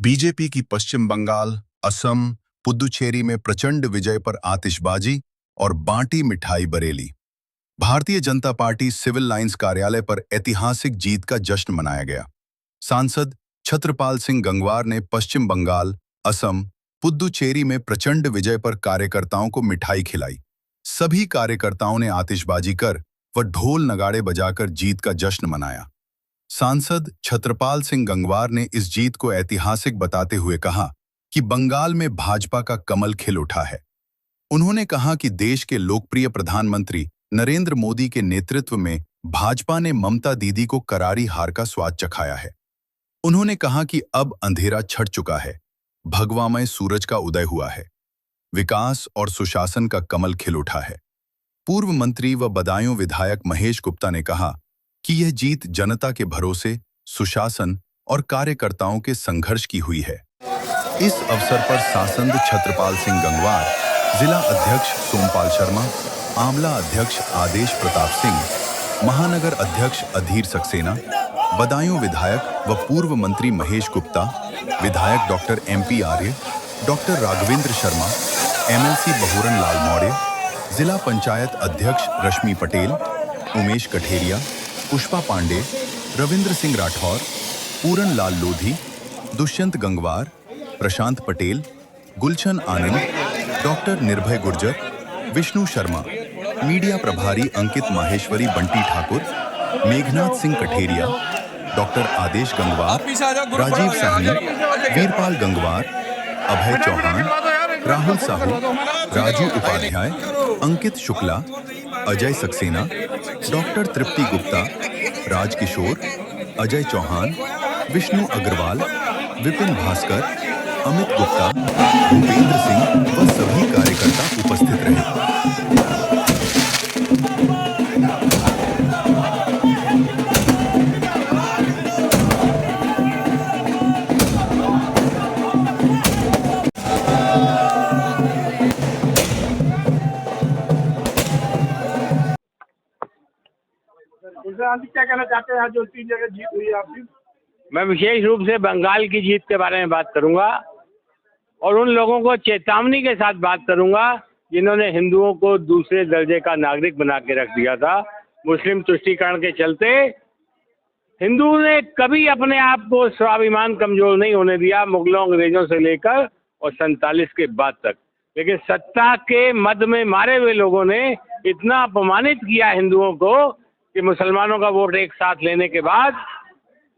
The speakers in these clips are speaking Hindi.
बीजेपी की पश्चिम बंगाल, असम, पुदुचेरी में प्रचंड विजय पर आतिशबाजी और बांटी मिठाई Bareilly. Bharatiya Janata party civil lines कार्यालय पर ऐतिहासिक जीत का जश्न मनाया गया। सांसद छत्रपाल सिंह गंगवार ने पश्चिम बंगाल, असम, पुदुचेरी में प्रचंड विजय पर कार्यकर्ताओं को मिठाई खिलाई। सभी कार्यकर्ताओं ने आतिशबाजी कर व ढोल नगाड़े बजाकर जीत का जश्न मनाया। सांसद छत्रपाल सिंह गंगवार ने इस जीत को ऐतिहासिक बताते हुए कहा कि बंगाल में भाजपा का कमल खिल उठा है। उन्होंने कहा कि देश के लोकप्रिय प्रधानमंत्री नरेंद्र मोदी के नेतृत्व में भाजपा ने ममता दीदी को करारी हार का स्वाद चखाया है। उन्होंने कहा कि अब अंधेरा छट चुका है, भगवामय सूरज का उदय हुआ है, विकास और सुशासन का कमल खिल उठा है। पूर्व मंत्री व बदायूं विधायक महेश गुप्ता ने कहा कि यह जीत जनता के भरोसे, सुशासन और कार्यकर्ताओं के संघर्ष की हुई है। इस अवसर पर सांसद छत्रपाल सिंह गंगवार, जिला अध्यक्ष सोमपाल शर्मा, आमला अध्यक्ष आदेश प्रताप सिंह, महानगर अध्यक्ष अधीर सक्सेना, बदायूं विधायक व पूर्व मंत्री महेश गुप्ता, विधायक डॉक्टर MP आर्य, डॉक्टर राघवेंद्र शर्मा, MLC बहुरन लाल मौर्य, जिला पंचायत अध्यक्ष रश्मि पटेल, उमेश कठेरिया, पुष्पा पांडे, रविंद्र सिंह राठौर, पूरन लाल लोधी, दुष्यंत गंगवार, प्रशांत पटेल, गुलशन आनंद, डॉक्टर निर्भय गुर्जर, विष्णु शर्मा, मीडिया प्रभारी अंकित माहेश्वरी, बंटी ठाकुर, मेघनाथ सिंह कठेरिया, डॉक्टर आदेश गंगवार, राजीव साहनी, वीरपाल गंगवार, अभय चौहान, राहुल साहू, राजू उपाध्याय, अंकित शुक्ला, अजय सक्सेना, डॉक्टर तृप्ति गुप्ता, राजकिशोर, अजय चौहान, विष्णु अग्रवाल, विपिन भास्कर, अमित गुप्ता, भूपेंद्र सिंह व सभी कार्यकर्ता उपस्थित रहे। आज क्या कहना चाहते हैं, जो 3 जगह जीत हुई है आपकी? मैं विशेष रूप से बंगाल की जीत के बारे में बात करूंगा और उन लोगों को चेतावनी के साथ बात करूंगा जिन्होंने हिंदुओं को दूसरे दर्जे का नागरिक बना के रख दिया था। मुस्लिम तुष्टीकरण के चलते हिंदुओं ने कभी अपने आप को स्वाभिमान कमजोर नहीं होने दिया, मुगलों अंग्रेजों से लेकर और 47 के बाद तक। लेकिन सत्ता के मद में मारे हुए लोगों ने इतना अपमानित किया हिंदुओं को कि मुसलमानों का वोट एक साथ लेने के बाद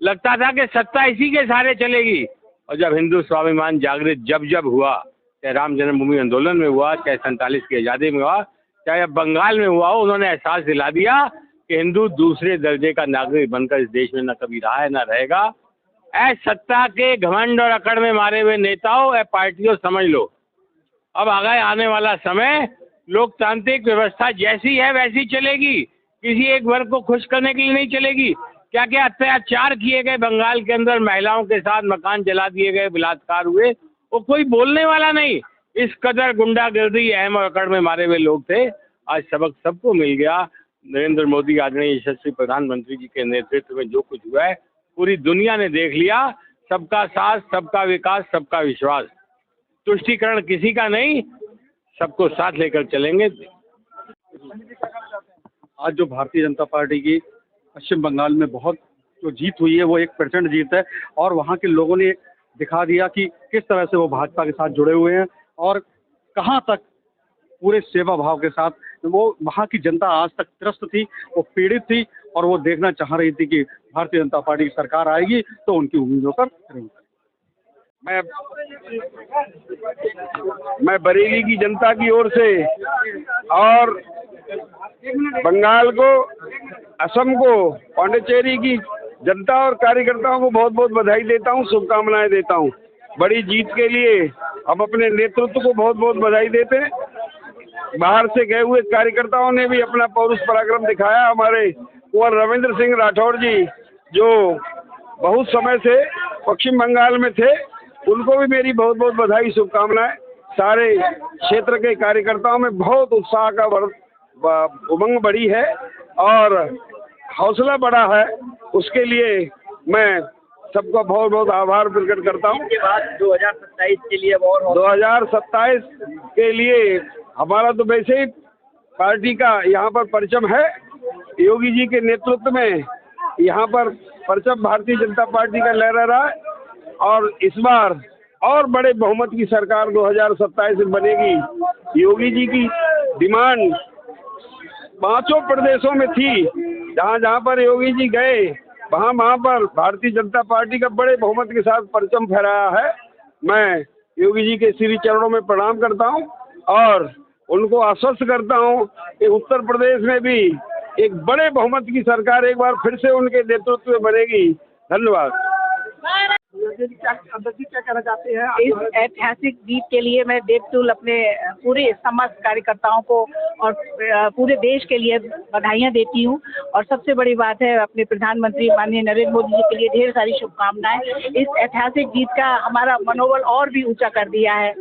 लगता था कि सत्ता इसी के सहारे चलेगी। और जब हिंदू स्वाभिमान जागृत जब हुआ, चाहे राम जन्मभूमि आंदोलन में हुआ, चाहे 47 की आज़ादी में हुआ, चाहे अब बंगाल में हुआ, उन्होंने एहसास दिला दिया कि हिंदू दूसरे दर्जे का नागरिक बनकर इस देश में न कभी रहा है न रहेगा। सत्ता के घमंड और अकड़ में मारे हुए नेताओं, पार्टियों, समझ लो अब आने वाला समय लोकतांत्रिक व्यवस्था जैसी है वैसी चलेगी, किसी एक वर्ग को खुश करने के लिए नहीं चलेगी। क्या क्या अत्याचार किए गए बंगाल के अंदर, महिलाओं के साथ मकान जला दिए गए, बलात्कार हुए, वो कोई बोलने वाला नहीं। इस कदर गुंडागर्दी, अहम और अकड़ में मारे हुए लोग थे। आज सबक सबको मिल गया। नरेंद्र मोदी आदरणीय यशस्वी प्रधानमंत्री जी के नेतृत्व में जो कुछ हुआ है पूरी दुनिया ने देख लिया। सबका साथ, सबका विकास, सबका विश्वास, तुष्टीकरण किसी का नहीं, सबको साथ लेकर चलेंगे। आज जो भारतीय जनता पार्टी की पश्चिम बंगाल में बहुत जो जीत हुई है वो एक प्रचंड जीत है और वहाँ के लोगों ने दिखा दिया कि किस तरह से वो भाजपा के साथ जुड़े हुए हैं और कहाँ तक पूरे सेवा भाव के साथ वो वहाँ की जनता आज तक त्रस्त थी, वो पीड़ित थी और वो देखना चाह रही थी कि भारतीय जनता पार्टी की सरकार आएगी तो उनकी उम्मीदों पर खरी। मैं बरेली की जनता की ओर से और बंगाल को, असम को, पांडिचेरी की जनता और कार्यकर्ताओं को बहुत बहुत बधाई देता हूं, शुभकामनाएं देता हूं। बड़ी जीत के लिए हम अपने नेतृत्व को बहुत बहुत बधाई देते हैं। बाहर से गए हुए कार्यकर्ताओं ने भी अपना पौरुष पराक्रम दिखाया। हमारे कुंवर रविंद्र सिंह राठौर जी जो बहुत समय से पश्चिम बंगाल में थे, उनको भी मेरी बहुत बहुत बधाई, शुभकामनाएं। सारे क्षेत्र के कार्यकर्ताओं में बहुत उत्साह का उमंग बढ़ी है और हौसला बढ़ा है। उसके लिए मैं सबका बहुत बहुत आभार प्रकट करता हूँ। इसके बाद 2027 के लिए और 2027 के लिए हमारा तो वैसे ही पार्टी का यहाँ पर परचम है। योगी जी के नेतृत्व में यहाँ पर परचम भारतीय जनता पार्टी का लहरा रहा है और इस बार और बड़े बहुमत की सरकार 2027 में बनेगी। योगी जी की डिमांड 5 प्रदेशों में थी, जहाँ जहाँ पर योगी जी गए वहाँ पर भारतीय जनता पार्टी का बड़े बहुमत के साथ परचम फहराया है। मैं योगी जी के श्री चरणों में प्रणाम करता हूँ और उनको आश्वस्त करता हूँ कि उत्तर प्रदेश में भी एक बड़े बहुमत की सरकार एक बार फिर से उनके नेतृत्व में बनेगी। धन्यवाद। क्या कहना चाहते हैं? इस ऐतिहासिक जीत के लिए मैं देवतुल अपने पूरे समस्त कार्यकर्ताओं को और पूरे देश के लिए बधाइयाँ देती हूँ। और सबसे बड़ी बात है, अपने प्रधानमंत्री माननीय नरेंद्र मोदी जी के लिए ढेर सारी शुभकामनाएं। इस ऐतिहासिक जीत का हमारा मनोबल और भी ऊंचा कर दिया है,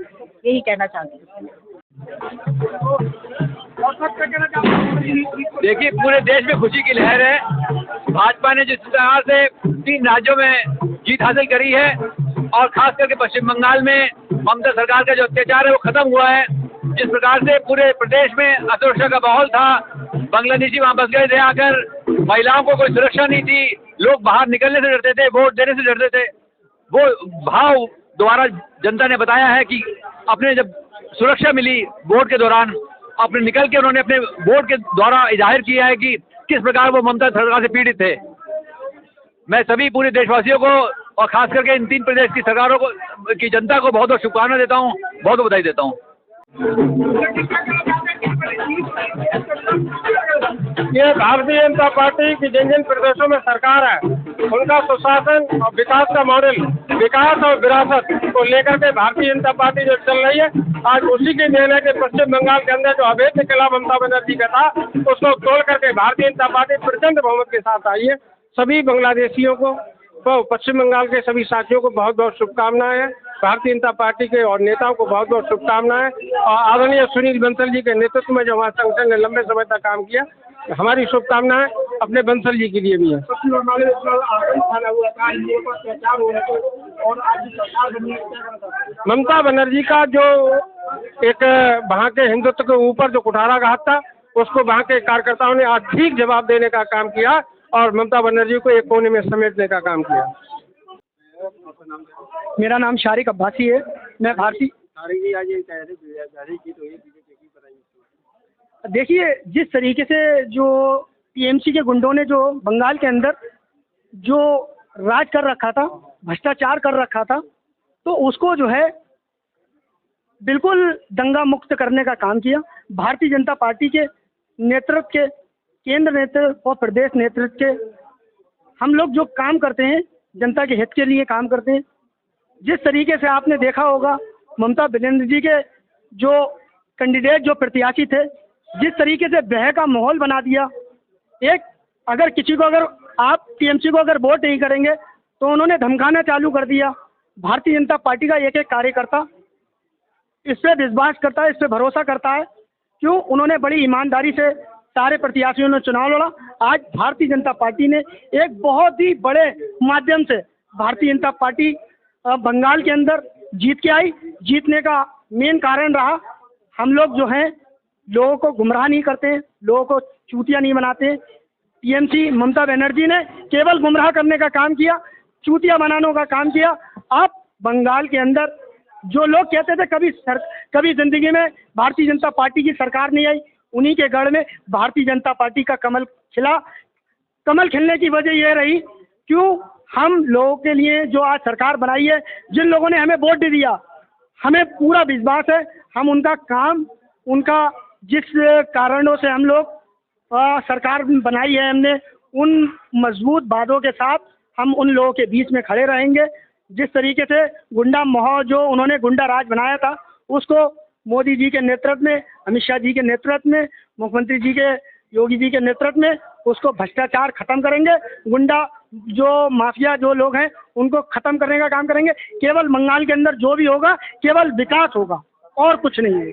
यही कहना चाहती हूँ। देखिए, पूरे देश में खुशी की लहर है। भाजपा ने जिस तरह से 3 राज्यों में जीत हासिल करी है और खास करके पश्चिम बंगाल में ममता सरकार का जो अत्याचार है वो खत्म हुआ है। जिस प्रकार से पूरे प्रदेश में असुरक्षा का माहौल था, बांग्लादेशी वहाँ बस गए थे आकर, महिलाओं को कोई सुरक्षा नहीं थी, लोग बाहर निकलने से डरते थे, वोट देने से डरते थे। वो भाव द्वारा जनता ने बताया है कि अपने जब सुरक्षा मिली वोट के दौरान, अपने निकल के उन्होंने अपने वोट के द्वारा जाहिर किया है कि किस प्रकार वो ममता सरकार से पीड़ित थे। मैं सभी पूरे देशवासियों को और खास करके इन 3 प्रदेश की सरकारों को की जनता को बहुत बहुत शुभकामनाएं देता हूँ, बहुत बहुत बधाई देता हूँ। ये भारतीय जनता पार्टी की जिन जिन प्रदेशों में सरकार है, उनका सुशासन और विकास का मॉडल, विकास और विरासत को लेकर के भारतीय जनता पार्टी जो चल रही है, आज उसी के देन है कि पश्चिम बंगाल के अंदर जो अवैध खिलाफ ममता बनर्जी का था, उसको तोड़ करके भारतीय जनता पार्टी प्रचंड बहुमत के साथ आई है। सभी बांग्लादेशियों को तो पश्चिम बंगाल के सभी साथियों को बहुत बहुत शुभकामनाएं हैं। भारतीय जनता पार्टी के और नेताओं को बहुत बहुत शुभकामनाएं और आदरणीय सुनील बंसल जी के नेतृत्व में जो हमारा संगठन ने लंबे समय तक काम किया, हमारी शुभकामनाएं अपने बंसल जी के लिए भी है। ममता बनर्जी का जो एक वहाँ के हिंदुत्व के ऊपर जो कुठाराघात था, उसको वहाँ के कार्यकर्ताओं ने आज ठीक जवाब देने का काम किया और ममता बनर्जी को एक कोने में समेटने का काम किया। मेरा नाम शारिक अब्बासी है। मैं भारतीय देखिए, जिस तरीके से जो टीएमसी के गुंडों ने जो बंगाल के अंदर जो राज कर रखा था, भ्रष्टाचार कर रखा था, तो उसको जो है बिल्कुल दंगा मुक्त करने का काम किया। भारतीय जनता पार्टी के नेतृत्व के, केंद्र नेतृत्व और प्रदेश नेतृत्व के हम लोग जो काम करते हैं, जनता के हित के लिए काम करते हैं। जिस तरीके से आपने देखा होगा, ममता बनर्जी के जो कैंडिडेट, जो प्रत्याशी थे, जिस तरीके से बह का माहौल बना दिया। एक अगर किसी को, अगर आप टीएमसी को अगर वोट नहीं करेंगे तो उन्होंने धमकाना चालू कर दिया। भारतीय जनता पार्टी का एक एक कार्यकर्ता इस पर विश्वास करता है, इस पर भरोसा करता है। क्यों? उन्होंने बड़ी ईमानदारी से सारे प्रत्याशियों ने चुनाव लड़ा। आज भारतीय जनता पार्टी ने एक बहुत ही बड़े माध्यम से भारतीय जनता पार्टी बंगाल के अंदर जीत के आई। जीतने का मेन कारण रहा, हम लोग जो हैं लोगों को गुमराह नहीं करते हैं, लोगों को चूतिया नहीं बनाते। टीएमसी ममता बनर्जी ने केवल गुमराह करने का काम किया, चूतिया बनाने का काम किया। अब बंगाल के अंदर जो लोग कहते थे कभी जिंदगी में भारतीय जनता पार्टी की सरकार नहीं आई, उन्हीं के गढ़ में भारतीय जनता पार्टी का कमल खिला। कमल खिलने की वजह यह रही, क्यों? हम लोगों के लिए जो आज सरकार बनाई है, जिन लोगों ने हमें वोट दे दिया, हमें पूरा विश्वास है हम उनका काम, उनका जिस कारणों से हम लोग सरकार बनाई है, हमने उन मजबूत वादों के साथ हम उन लोगों के बीच में खड़े रहेंगे। जिस तरीके से गुंडा माहौल जो उन्होंने गुंडा राज बनाया था, उसको मोदी जी के नेतृत्व में, अमित शाह जी के नेतृत्व में, मुख्यमंत्री जी के योगी जी के नेतृत्व में उसको भ्रष्टाचार खत्म करेंगे। गुंडा जो माफिया जो लोग हैं उनको खत्म करने का काम करेंगे। केवल बंगाल के अंदर जो भी होगा केवल विकास होगा और कुछ नहीं है।